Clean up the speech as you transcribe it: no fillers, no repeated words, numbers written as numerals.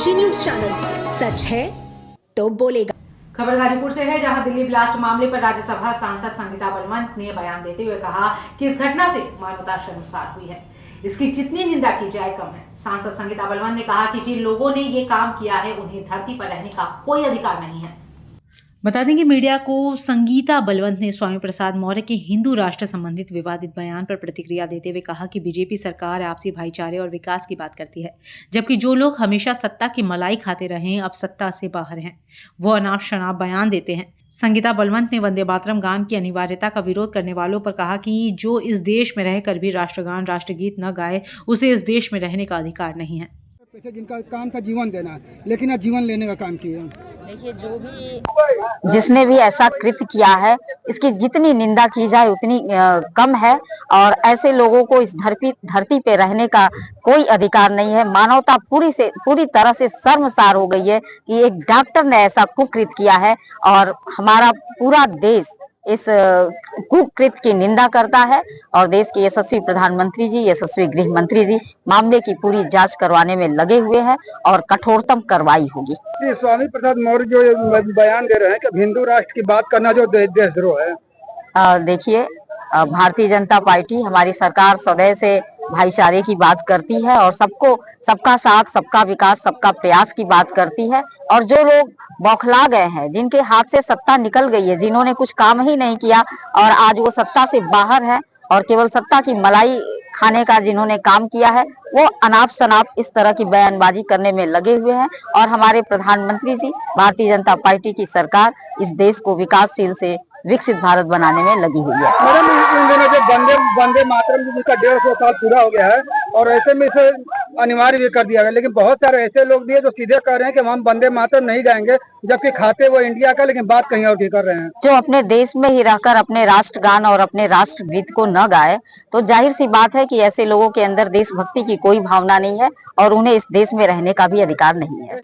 साक्षी news channel, सच है तो बोलेगा। खबर गाजीपुर से है, जहां दिल्ली ब्लास्ट मामले पर राज्यसभा सांसद संगीता बलवंत ने बयान देते हुए कहा कि इस घटना से मानवता शर्मसार हुई है। इसकी जितनी निंदा की जाए कम है। सांसद संगीता बलवंत ने कहा कि जिन लोगों ने ये काम किया है उन्हें धरती पर रहने का कोई अधिकार नहीं है। बता दें कि मीडिया को संगीता बलवंत ने स्वामी प्रसाद मौर्य के हिंदू राष्ट्र संबंधित विवादित बयान पर प्रतिक्रिया देते हुए कहा कि बीजेपी सरकार आपसी भाईचारे और विकास की बात करती है, जबकि जो लोग हमेशा सत्ता की मलाई खाते रहे अब सत्ता से बाहर हैं, वो अनाप शनाप बयान देते हैं। संगीता बलवंत ने वंदे मातरम गान की अनिवार्यता का विरोध करने वालों पर कहा कि जो इस देश में रहकर भी राष्ट्रगान राष्ट्रगीत न गाए उसे इस देश में रहने का अधिकार नहीं है। जिनका काम था जीवन देना, लेकिन आज जीवन लेने का काम किया। देखिए, जो भी जिसने भी ऐसा कृत्य किया है, इसकी जितनी निंदा की जाए उतनी कम है और ऐसे लोगों को इस धरती पे रहने का कोई अधिकार नहीं है। मानवता पूरी तरह से शर्मसार हो गई है कि एक डॉक्टर ने ऐसा कुकृत्य किया है और हमारा पूरा देश इस कुकृत्य की निंदा करता है और देश के यशस्वी प्रधानमंत्री जी, यशस्वी गृह मंत्री जी मामले की पूरी जांच करवाने में लगे हुए हैं और कठोरतम कार्रवाई होगी। स्वामी प्रसाद मौर्य जो बयान दे रहे हैं कि हिंदू राष्ट्र की बात करना जो देशद्रोह है। देखिए, भारतीय जनता पार्टी, हमारी सरकार सदैव से भाईचारे की बात करती है और सबका साथ, सबका विकास, सबका प्रयास की बात करती है। और जो लोग बौखला गए हैं, जिनके हाथ से सत्ता निकल गई है, जिन्होंने कुछ काम ही नहीं किया और आज वो सत्ता से बाहर है और केवल सत्ता की मलाई खाने का जिन्होंने काम किया है, वो अनाप शनाप इस तरह की बयानबाजी करने में लगे हुए हैं। और हमारे प्रधानमंत्री जी, भारतीय जनता पार्टी की सरकार इस देश को विकासशील से विकसित भारत बनाने में लगी हुई है। मैडम, इन दिनों जो वंदे मातरम जी का 150 साल पूरा हो गया है और ऐसे में इसे अनिवार्य भी कर दिया गया, लेकिन बहुत सारे ऐसे लोग भी है जो सीधे कह रहे हैं कि हम वंदे मातरम नहीं गाएंगे, जबकि खाते वो इंडिया का, लेकिन बात कहीं और की कर रहे हैं। जो अपने देश में ही रहकर अपने राष्ट्रगान और अपने राष्ट्रगीत को न गाए तो जाहिर सी बात है कि ऐसे लोगों के अंदर देशभक्ति की कोई भावना नहीं है और उन्हें इस देश में रहने का भी अधिकार नहीं है।